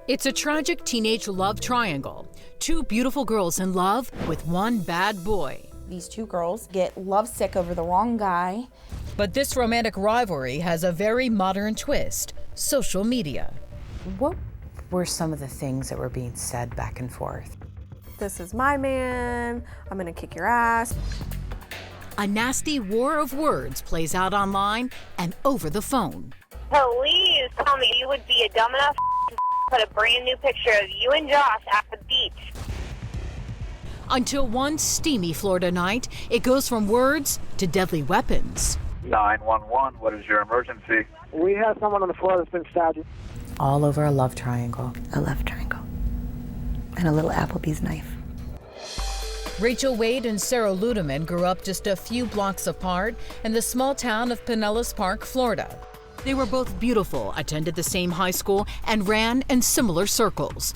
It's a tragic teenage love triangle. Two beautiful girls in love with one bad boy. These two girls get lovesick over the wrong guy. But this romantic rivalry has a very modern twist: social media. What were some of the things that were being said back and forth? This is my man, I'm gonna kick your ass. A nasty war of words plays out online and over the phone. Please tell me you would be a dumb enough to put a brand new picture of you and Josh at the beach. Until one steamy Florida night, it goes from words to deadly weapons. 911, what is your emergency? We have someone on the floor that's been stabbed. All over a love triangle. A love triangle. And a little Applebee's knife. Rachel Wade and Sarah Ludeman grew up just a few blocks apart in the small town of Pinellas Park, Florida. They were both beautiful, attended the same high school, and ran in similar circles.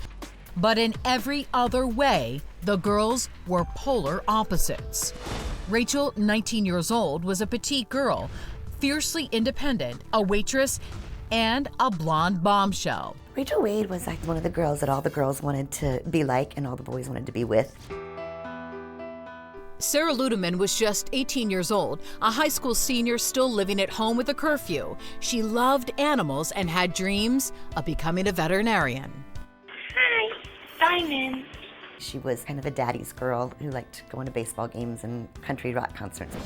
But in every other way, the girls were polar opposites. Rachel, 19 years old, was a petite girl, fiercely independent, a waitress, and a blonde bombshell. Rachel Wade was like one of the girls that all the girls wanted to be like and all the boys wanted to be with. Sarah Ludeman was just 18 years old, a high school senior still living at home with a curfew. She loved animals and had dreams of becoming a veterinarian. Hi, Simon. She was kind of a daddy's girl who liked going to baseball games and country rock concerts.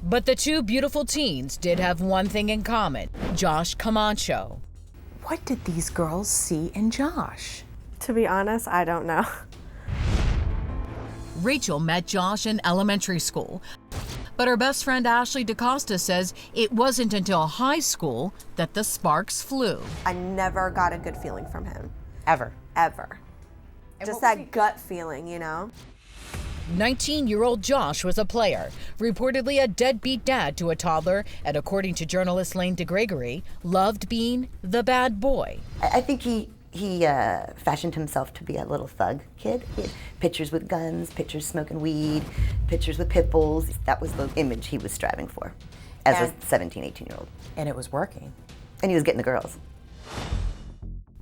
But the two beautiful teens did have one thing in common: Josh Camacho. What did these girls see in Josh? To be honest, I don't know. Rachel met Josh in elementary school, but her best friend Ashley DaCosta says it wasn't until high school that the sparks flew. I never got a good feeling from him. Ever. Ever. Just that gut feeling, you know? 19-year-old Josh was a player, reportedly a deadbeat dad to a toddler, and according to journalist Lane DeGregory, loved being the bad boy. I think he fashioned himself to be a little thug kid. He had pictures with guns, pictures smoking weed, pictures with pit bulls. That was the image he was striving for as a 17, 18-year-old. And it was working. And he was getting the girls.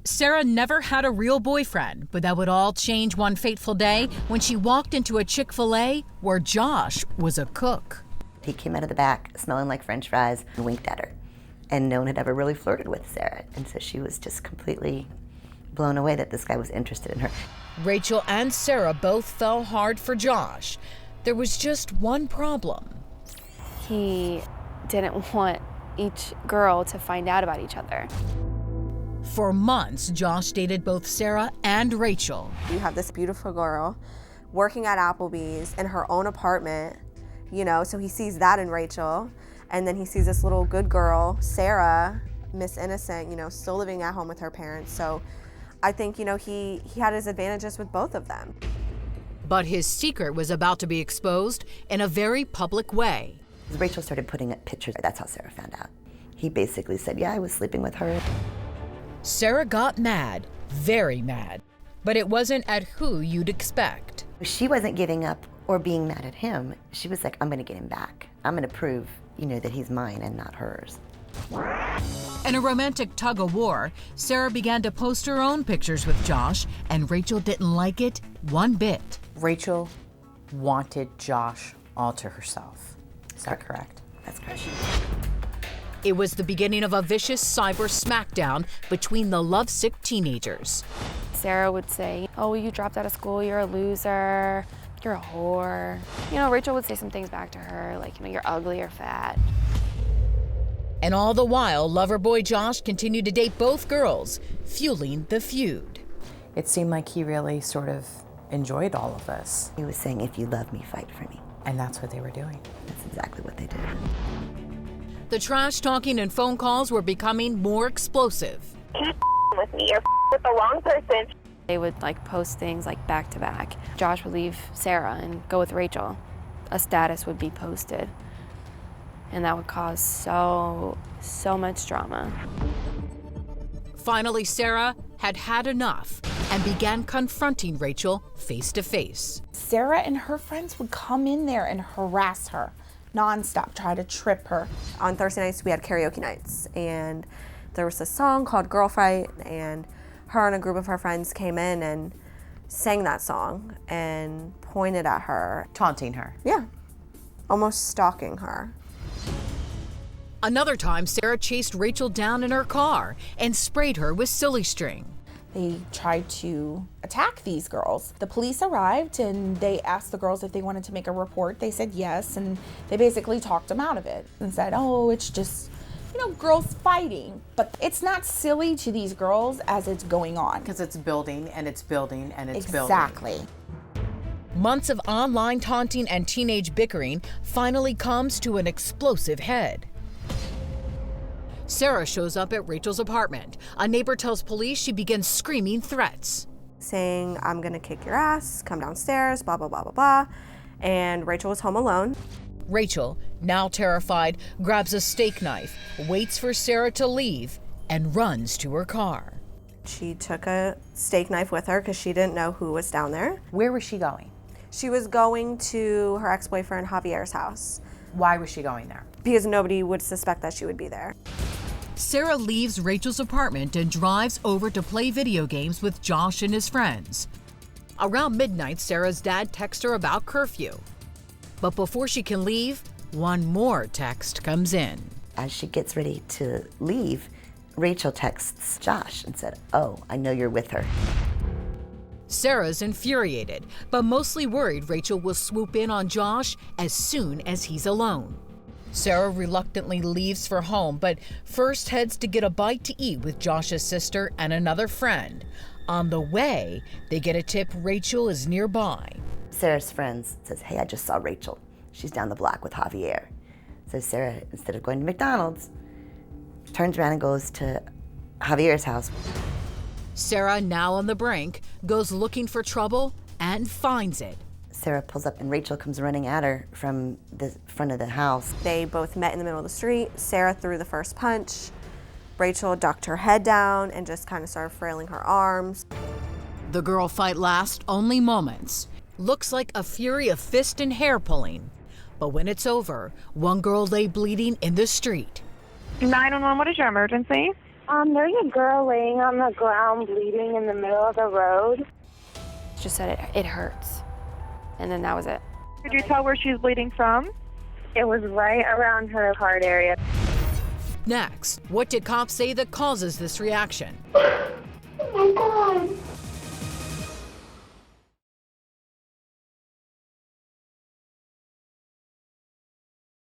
Sarah never had a real boyfriend, but that would all change one fateful day when she walked into a Chick-Fil-A where Josh was a cook. He came out of the back smelling like French fries and winked at her. And no one had ever really flirted with Sarah. And so she was just completely blown away that this guy was interested in her. Rachel and Sarah both fell hard for Josh. There was just one problem. He didn't want each girl to find out about each other. For months, Josh dated both Sarah and Rachel. You have this beautiful girl working at Applebee's in her own apartment, you know, so he sees that in Rachel. And then he sees this little good girl, Sarah, Miss Innocent, you know, still living at home with her parents. So I think, you know, he had his advantages with both of them. But his secret was about to be exposed in a very public way. Rachel started putting up pictures. That's how Sarah found out. He basically said, yeah, I was sleeping with her. Sarah got mad, very mad, but it wasn't at who you'd expect. She wasn't giving up or being mad at him. She was like, I'm gonna get him back. I'm gonna prove, you know, that he's mine and not hers. In a romantic tug of war, Sarah began to post her own pictures with Josh, and Rachel didn't like it one bit. Rachel wanted Josh all to herself. Is that correct? That's correct. It was the beginning of a vicious cyber smackdown between the lovesick teenagers. Sarah would say, oh, you dropped out of school, you're a loser, you're a whore. You know, Rachel would say some things back to her, like, you know, you're ugly or fat. And all the while, lover boy Josh continued to date both girls, fueling the feud. It seemed like he really sort of enjoyed all of this. He was saying, if you love me, fight for me. And that's what they were doing. That's exactly what they did. The trash talking and phone calls were becoming more explosive. Keep with me, you're with the wrong person. They would like post things like back to back. Josh would leave Sarah and go with Rachel. A status would be posted. And that would cause so much drama. Finally, Sarah had had enough and began confronting Rachel face to face. Sarah and her friends would come in there and harass her nonstop, try to trip her. On Thursday nights, we had karaoke nights, and there was a song called Girl Fight, and her and a group of her friends came in and sang that song and pointed at her. Taunting her. Yeah, almost stalking her. Another time, Sarah chased Rachel down in her car and sprayed her with silly string. They tried to attack these girls. The police arrived and they asked the girls if they wanted to make a report. They said yes, and they basically talked them out of it and said, oh, it's just, girls fighting. But it's not silly to these girls as it's going on. Because it's building and it's building and it's Exactly. building. Months of online taunting and teenage bickering finally comes to an explosive head. Sarah shows up at Rachel's apartment. A neighbor tells police she begins screaming threats. Saying, I'm gonna kick your ass, come downstairs, blah, blah, blah, blah, blah. And Rachel was home alone. Rachel, now terrified, grabs a steak knife, waits for Sarah to leave, and runs to her car. She took a steak knife with her because she didn't know who was down there. Where was she going? She was going to her ex-boyfriend Javier's house. Why was she going there? Because nobody would suspect that she would be there. Sarah leaves Rachel's apartment and drives over to play video games with Josh and his friends. Around midnight, Sarah's dad texts her about curfew. But before she can leave, one more text comes in. As she gets ready to leave, Rachel texts Josh and said, oh, I know you're with her. Sarah's infuriated, but mostly worried Rachel will swoop in on Josh as soon as he's alone. Sarah reluctantly leaves for home, but first heads to get a bite to eat with Josh's sister and another friend. On the way, they get a tip Rachel is nearby. Sarah's friend says, hey, I just saw Rachel. She's down the block with Javier. So Sarah, instead of going to McDonald's, turns around and goes to Javier's house. Sarah, now on the brink, goes looking for trouble and finds it. Sarah pulls up and Rachel comes running at her from the front of the house. They both met in the middle of the street. Sarah threw the first punch. Rachel ducked her head down and just kind of started flailing her arms. The girl fight lasts only moments. Looks like a fury of fist and hair pulling. But when it's over, one girl lay bleeding in the street. 911, what is your emergency? There's a girl laying on the ground bleeding in the middle of the road. Just said it hurts. And then that was it. Could you tell where she's bleeding from? It was right around her heart area. Next, what did cops say that causes this reaction? Oh my God.